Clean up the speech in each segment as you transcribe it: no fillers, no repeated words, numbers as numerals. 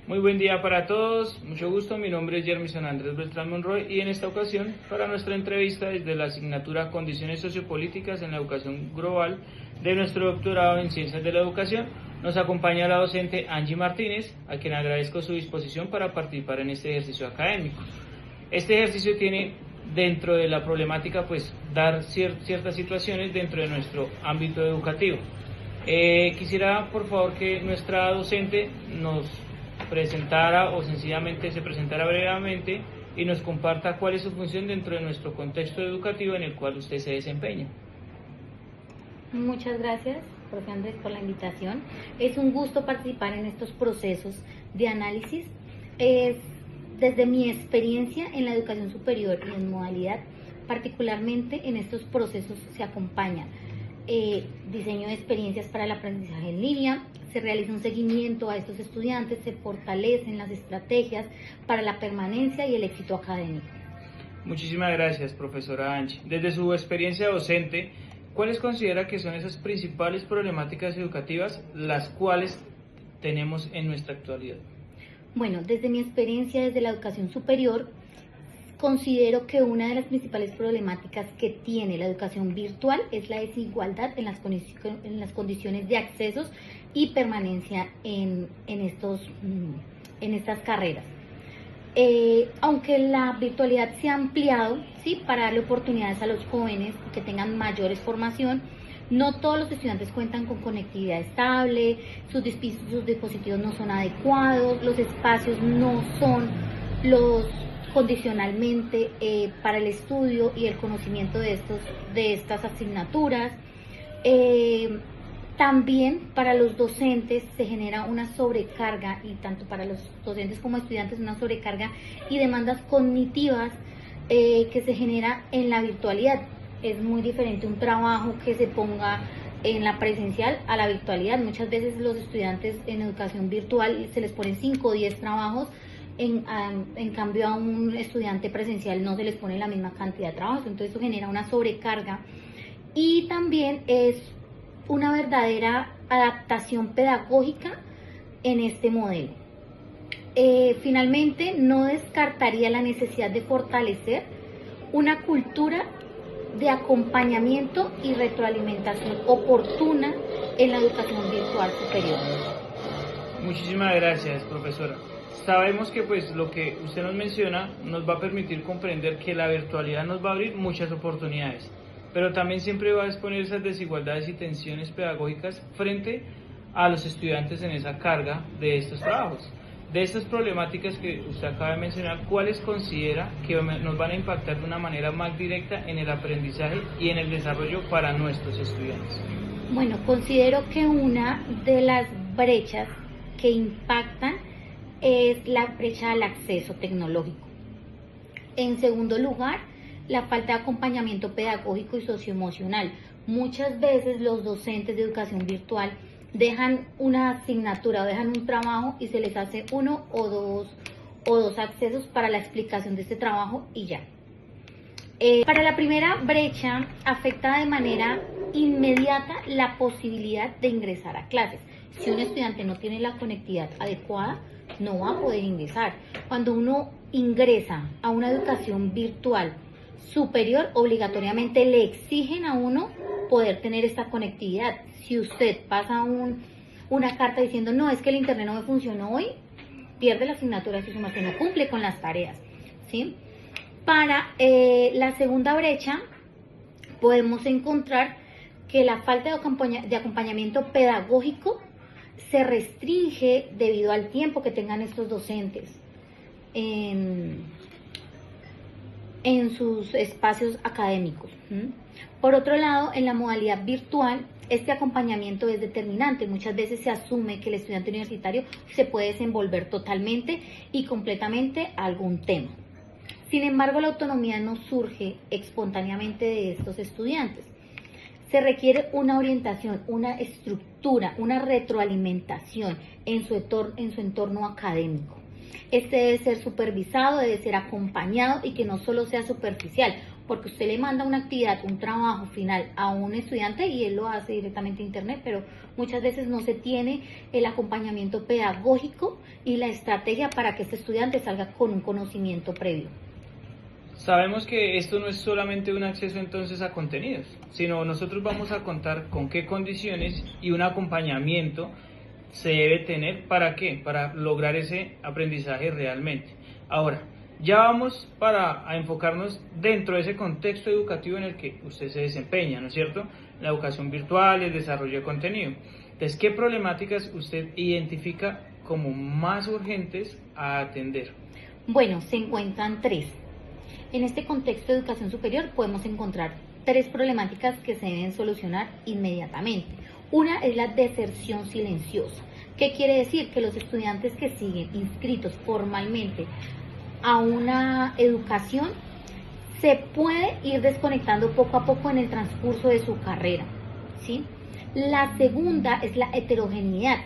Muy buen día para todos, mucho gusto, mi nombre es Jermison Andrés Beltrán Monroy y en esta ocasión, para nuestra entrevista desde la asignatura Condiciones Sociopolíticas en la Educación Global de nuestro doctorado en Ciencias de la Educación, nos acompaña la docente Angie Martínez, a quien agradezco su disposición para participar en este ejercicio académico. Este ejercicio tiene dentro de la problemática dar ciertas situaciones dentro de nuestro ámbito educativo. Quisiera por favor que nuestra docente nos presentara o sencillamente se presentara brevemente y nos comparta cuál es su función dentro de nuestro contexto educativo en el cual usted se desempeña. Muchas gracias, profe Andrés, por la invitación. Es un gusto participar en estos procesos de análisis. Desde mi experiencia en la educación superior y en modalidad, particularmente en estos procesos se acompaña diseño de experiencias para el aprendizaje en línea, se realiza un seguimiento a estos estudiantes, se fortalecen las estrategias para la permanencia y el éxito académico. Muchísimas gracias, profesora Angie. Desde su experiencia docente, ¿cuáles considera que son esas principales problemáticas educativas las cuales tenemos en nuestra actualidad? Bueno, desde mi experiencia desde la educación superior, considero que una de las principales problemáticas que tiene la educación virtual es la desigualdad en las condiciones de accesos y permanencia en estas carreras. Aunque la virtualidad se ha ampliado, ¿sí?, para darle oportunidades a los jóvenes que tengan mayores formación, no todos los estudiantes cuentan con conectividad estable, sus dispositivos no son adecuados, los espacios no son los condicionalmente para el estudio y el conocimiento de estas asignaturas. También para los docentes se genera una sobrecarga, y tanto para los docentes como estudiantes una sobrecarga y demandas cognitivas que se genera en la virtualidad. Es muy diferente un trabajo que se ponga en la presencial a la virtualidad. Muchas veces los estudiantes en educación virtual se les ponen 5 o 10 trabajos, en cambio a un estudiante presencial no se les pone la misma cantidad de trabajos, entonces eso genera una sobrecarga y también es una verdadera adaptación pedagógica en este modelo. Finalmente, no descartaría la necesidad de fortalecer una cultura de acompañamiento y retroalimentación oportuna en la educación virtual superior. Muchísimas gracias, profesora. Sabemos que lo que usted nos menciona nos va a permitir comprender que la virtualidad nos va a abrir muchas oportunidades, pero también siempre va a exponer esas desigualdades y tensiones pedagógicas frente a los estudiantes en esa carga de estos trabajos. De estas problemáticas que usted acaba de mencionar, ¿cuáles considera que nos van a impactar de una manera más directa en el aprendizaje y en el desarrollo para nuestros estudiantes? Bueno, considero que una de las brechas que impactan es la brecha al acceso tecnológico. En segundo lugar, la falta de acompañamiento pedagógico y socioemocional. Muchas veces los docentes de educación virtual dejan una asignatura o dejan un trabajo y se les hace uno o dos accesos para la explicación de este trabajo y ya. Para la primera brecha, afecta de manera inmediata la posibilidad de ingresar a clases. Si un estudiante no tiene la conectividad adecuada, no va a poder ingresar. Cuando uno ingresa a una educación virtual superior, obligatoriamente le exigen a uno poder tener esta conectividad. Si usted pasa una carta diciendo no, es que el internet no me funcionó hoy, pierde la asignatura si su maestro no cumple con las tareas, ¿sí? Para la segunda brecha podemos encontrar que la falta de acompañamiento pedagógico se restringe debido al tiempo que tengan estos docentes en sus espacios académicos. Por otro lado, en la modalidad virtual, este acompañamiento es determinante. Muchas veces se asume que el estudiante universitario se puede desenvolver totalmente y completamente a algún tema. Sin embargo, la autonomía no surge espontáneamente de estos estudiantes. Se requiere una orientación, una estructura, una retroalimentación en su entorno académico. Este debe ser supervisado, debe ser acompañado y que no solo sea superficial. porque usted le manda una actividad, un trabajo final a un estudiante y él lo hace directamente en internet, pero muchas veces no se tiene el acompañamiento pedagógico y la estrategia para que este estudiante salga con un conocimiento previo. Sabemos que esto no es solamente un acceso entonces a contenidos, sino nosotros vamos a contar con qué condiciones y un acompañamiento se debe tener. ¿Para qué? Para lograr ese aprendizaje realmente. Ahora, ya vamos a enfocarnos dentro de ese contexto educativo en el que usted se desempeña, ¿no es cierto? La educación virtual, el desarrollo de contenido. Entonces, ¿qué problemáticas usted identifica como más urgentes a atender? Bueno, se encuentran tres. En este contexto de educación superior podemos encontrar tres problemáticas que se deben solucionar inmediatamente. Una es la deserción silenciosa. ¿Qué quiere decir? Que los estudiantes que siguen inscritos formalmente a una educación se puede ir desconectando poco a poco en el transcurso de su carrera, ¿sí? La segunda es la heterogeneidad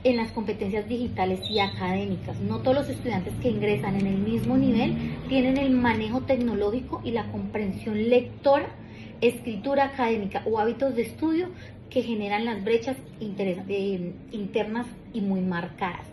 en las competencias digitales y académicas. No todos los estudiantes que ingresan en el mismo nivel tienen el manejo tecnológico y la comprensión lectora, escritura académica o hábitos de estudio que generan las brechas internas y muy marcadas.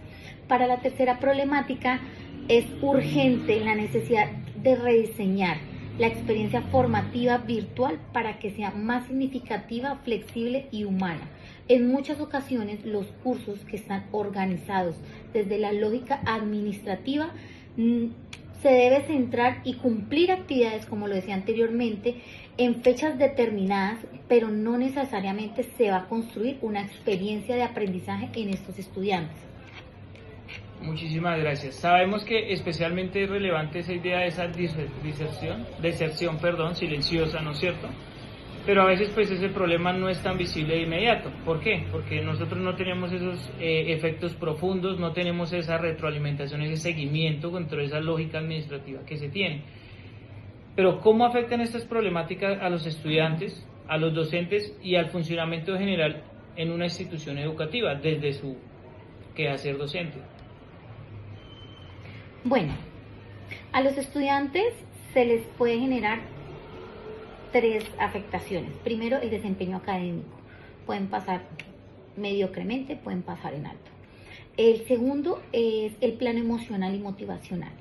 Para la tercera problemática es urgente la necesidad de rediseñar la experiencia formativa virtual para que sea más significativa, flexible y humana. En muchas ocasiones los cursos que están organizados desde la lógica administrativa se debe centrar y cumplir actividades, como lo decía anteriormente, en fechas determinadas, pero no necesariamente se va a construir una experiencia de aprendizaje en estos estudiantes. Muchísimas gracias. Sabemos que especialmente es relevante esa idea de esa deserción silenciosa, ¿no es cierto? Pero a veces pues ese problema no es tan visible de inmediato. ¿Por qué? Porque nosotros no tenemos esos efectos profundos, no tenemos esa retroalimentación, ese seguimiento contra esa lógica administrativa que se tiene. Pero ¿cómo afectan estas problemáticas a los estudiantes, a los docentes y al funcionamiento general en una institución educativa desde su quehacer docente? Bueno, a los estudiantes se les puede generar tres afectaciones. Primero, el desempeño académico. Pueden pasar mediocremente, pueden pasar en alto. El segundo es el plano emocional y motivacional.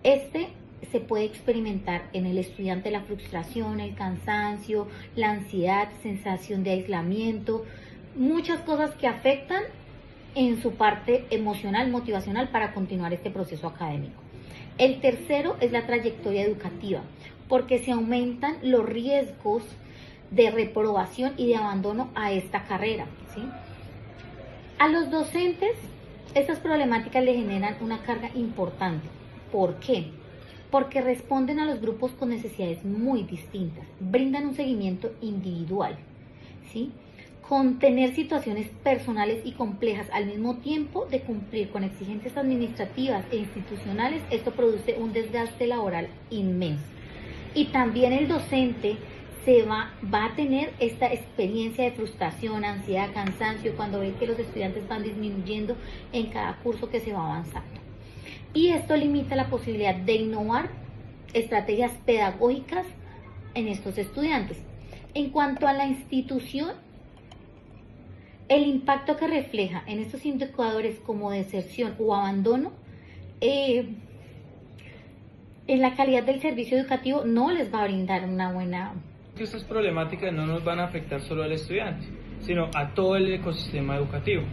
Este se puede experimentar en el estudiante la frustración, el cansancio, la ansiedad, sensación de aislamiento, muchas cosas que afectan en su parte emocional, motivacional para continuar este proceso académico. El tercero es la trayectoria educativa, porque se aumentan los riesgos de reprobación y de abandono a esta carrera, ¿sí? A los docentes, estas problemáticas le generan una carga importante. ¿Por qué? Porque responden a los grupos con necesidades muy distintas, brindan un seguimiento individual, ¿sí? Contener situaciones personales y complejas al mismo tiempo de cumplir con exigencias administrativas e institucionales, esto produce un desgaste laboral inmenso. Y también el docente va a tener esta experiencia de frustración, ansiedad, cansancio, cuando ve que los estudiantes van disminuyendo en cada curso que se va avanzando. Y esto limita la posibilidad de innovar estrategias pedagógicas en estos estudiantes. En cuanto a la institución, el impacto que refleja en estos indicadores como deserción o abandono en la calidad del servicio educativo no les va a brindar una buena... Estas problemáticas no nos van a afectar solo al estudiante, sino a todo el ecosistema educativo.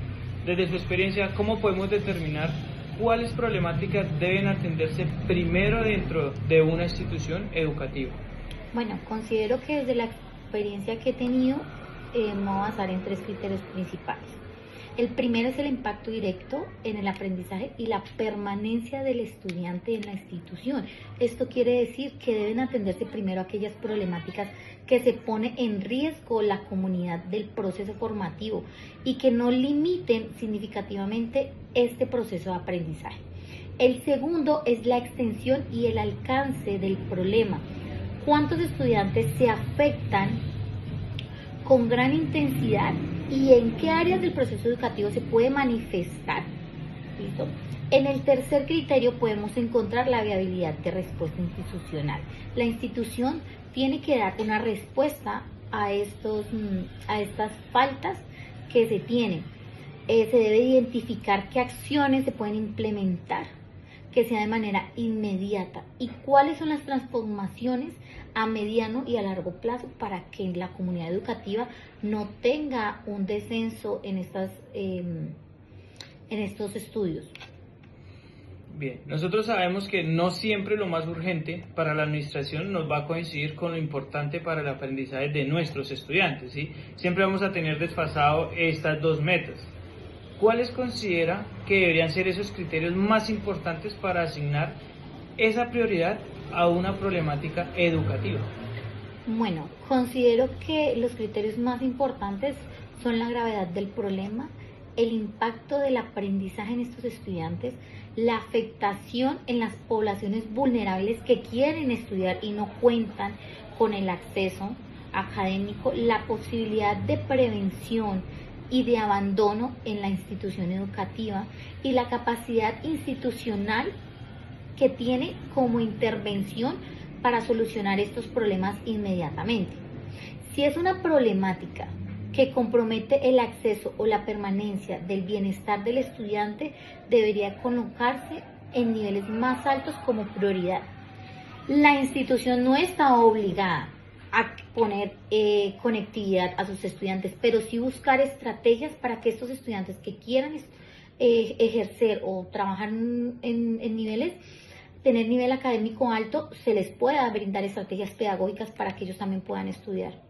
Desde su experiencia, ¿cómo podemos determinar cuáles problemáticas deben atenderse primero dentro de una institución educativa? Bueno, considero que desde la experiencia que he tenido, me voy a basar en tres criterios principales. El primero es el impacto directo en el aprendizaje y la permanencia del estudiante en la institución. Esto quiere decir que deben atenderse primero aquellas problemáticas que se pone en riesgo la comunidad del proceso formativo y que no limiten significativamente este proceso de aprendizaje. El segundo es la extensión y el alcance del problema. ¿Cuántos estudiantes se afectan con gran intensidad y en qué áreas del proceso educativo se puede manifestar? ¿Listo? En el tercer criterio podemos encontrar la viabilidad de respuesta institucional. La institución tiene que dar una respuesta a estas faltas que se tienen. Se debe identificar qué acciones se pueden implementar, que sea de manera inmediata, y cuáles son las transformaciones a mediano y a largo plazo para que la comunidad educativa no tenga un descenso en estos estudios. Bien, nosotros sabemos que no siempre lo más urgente para la administración nos va a coincidir con lo importante para el aprendizaje de nuestros estudiantes, ¿sí? Siempre vamos a tener desfasado estas dos metas. ¿Cuáles considera que deberían ser esos criterios más importantes para asignar esa prioridad a una problemática educativa? Bueno, considero que los criterios más importantes son la gravedad del problema, el impacto del aprendizaje en estos estudiantes, la afectación en las poblaciones vulnerables que quieren estudiar y no cuentan con el acceso académico, la posibilidad de prevención y de abandono en la institución educativa y la capacidad institucional que tiene como intervención para solucionar estos problemas inmediatamente. Si es una problemática que compromete el acceso o la permanencia del bienestar del estudiante, debería colocarse en niveles más altos como prioridad. La institución no está obligada a poner conectividad a sus estudiantes, pero sí buscar estrategias para que estos estudiantes que quieran ejercer o trabajar en niveles, tener nivel académico alto, se les pueda brindar estrategias pedagógicas para que ellos también puedan estudiar.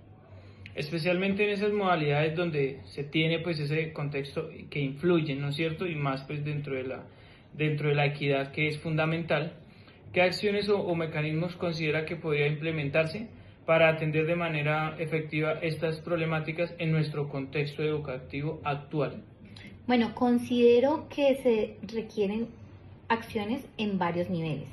Especialmente en esas modalidades donde se tiene pues ese contexto que influye, ¿no es cierto? Y más pues dentro de la equidad, que es fundamental. ¿Qué acciones o mecanismos considera que podría implementarse para atender de manera efectiva estas problemáticas en nuestro contexto educativo actual? Bueno, considero que se requieren acciones en varios niveles.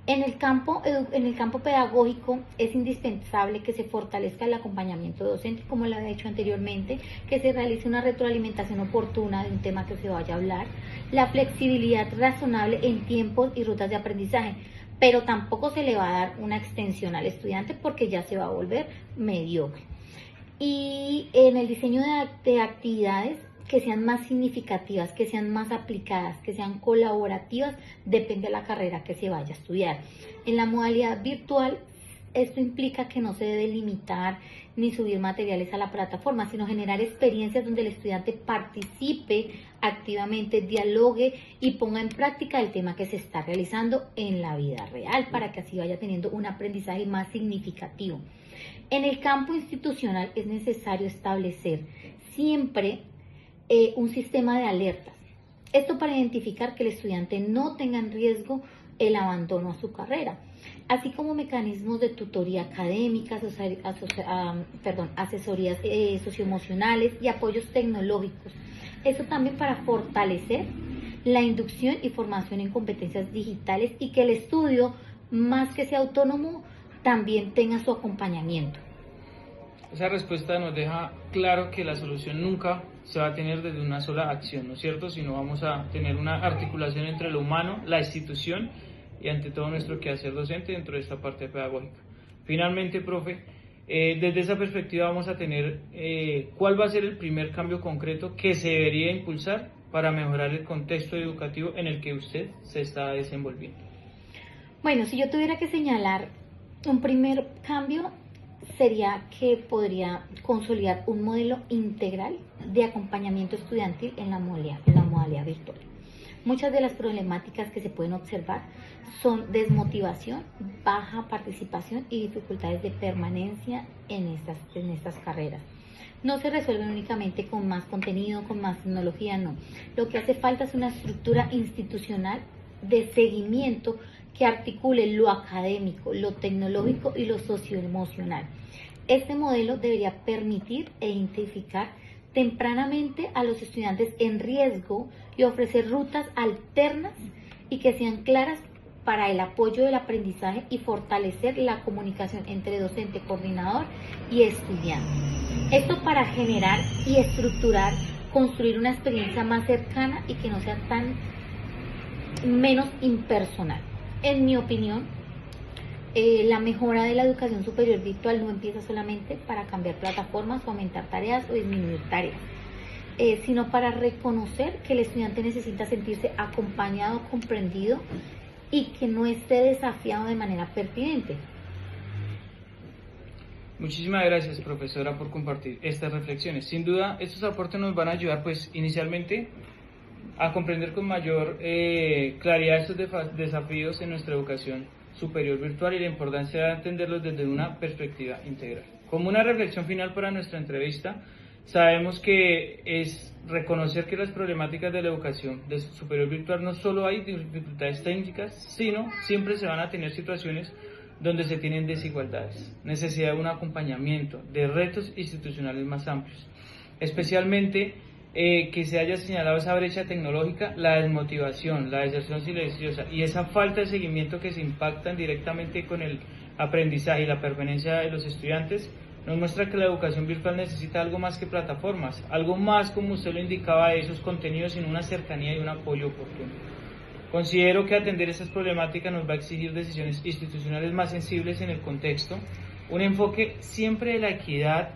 En el campo pedagógico es indispensable que se fortalezca el acompañamiento docente, como lo había dicho anteriormente, que se realice una retroalimentación oportuna de un tema que se vaya a hablar, la flexibilidad razonable en tiempos y rutas de aprendizaje, pero tampoco se le va a dar una extensión al estudiante porque ya se va a volver mediocre. Y en el diseño de actividades que sean más significativas, que sean más aplicadas, que sean colaborativas, depende de la carrera que se vaya a estudiar. En la modalidad virtual, esto implica que no se debe limitar ni subir materiales a la plataforma, sino generar experiencias donde el estudiante participe activamente, dialogue y ponga en práctica el tema que se está realizando en la vida real, para que así vaya teniendo un aprendizaje más significativo. En el campo institucional es necesario establecer siempre un sistema de alertas. Esto para identificar que el estudiante no tenga en riesgo el abandono a su carrera, así como mecanismos de tutoría académica, asesorías socioemocionales y apoyos tecnológicos. Esto también para fortalecer la inducción y formación en competencias digitales y que el estudio, más que sea autónomo, también tenga su acompañamiento. Esa respuesta nos deja claro que la solución nunca se va a tener desde una sola acción, ¿no es cierto? Sino vamos a tener una articulación entre lo humano, la institución y ante todo nuestro quehacer docente dentro de esta parte pedagógica. Finalmente, profe, desde esa perspectiva vamos a tener cuál va a ser el primer cambio concreto que se debería impulsar para mejorar el contexto educativo en el que usted se está desenvolviendo. Bueno, si yo tuviera que señalar un primer cambio, sería que podría consolidar un modelo integral de acompañamiento estudiantil en la modalidad virtual. Muchas de las problemáticas que se pueden observar son desmotivación, baja participación y dificultades de permanencia en estas carreras. No se resuelven únicamente con más contenido, con más tecnología, no. Lo que hace falta es una estructura institucional de seguimiento que articule lo académico, lo tecnológico y lo socioemocional. Este modelo debería permitir e identificar tempranamente a los estudiantes en riesgo y ofrecer rutas alternas y que sean claras para el apoyo del aprendizaje y fortalecer la comunicación entre docente, coordinador y estudiante. Esto para generar y estructurar, construir una experiencia más cercana y que no sea tan menos impersonal. En mi opinión, la mejora de la educación superior virtual no empieza solamente para cambiar plataformas o aumentar tareas o disminuir tareas, sino para reconocer que el estudiante necesita sentirse acompañado, comprendido y que no esté desafiado de manera pertinente. Muchísimas gracias, profesora, por compartir estas reflexiones. Sin duda, estos aportes nos van a ayudar, pues, inicialmente a comprender con mayor claridad estos desafíos en nuestra educación superior virtual y la importancia de entenderlos desde una perspectiva integral. Como una reflexión final para nuestra entrevista, sabemos que es reconocer que las problemáticas de la educación superior virtual no solo hay dificultades técnicas, sino siempre se van a tener situaciones donde se tienen desigualdades, necesidad de un acompañamiento, de retos institucionales más amplios, especialmente que se haya señalado esa brecha tecnológica, la desmotivación, la deserción silenciosa y esa falta de seguimiento que se impactan directamente con el aprendizaje y la permanencia de los estudiantes, nos muestra que la educación virtual necesita algo más que plataformas, algo más, como usted lo indicaba, de esos contenidos, sino una cercanía y un apoyo oportuno. Considero que atender esas problemáticas nos va a exigir decisiones institucionales más sensibles en el contexto, un enfoque siempre de la equidad,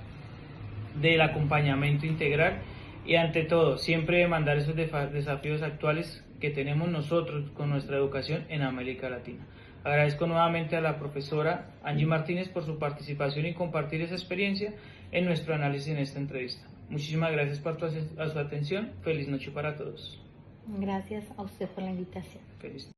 del acompañamiento integral y ante todo siempre demandar esos desafíos actuales que tenemos nosotros con nuestra educación en América Latina. Agradezco nuevamente a la profesora Angie Martínez por su participación y compartir esa experiencia en nuestro análisis en esta entrevista. Muchísimas gracias por su atención. Feliz noche para todos. Gracias a usted por la invitación. Feliz.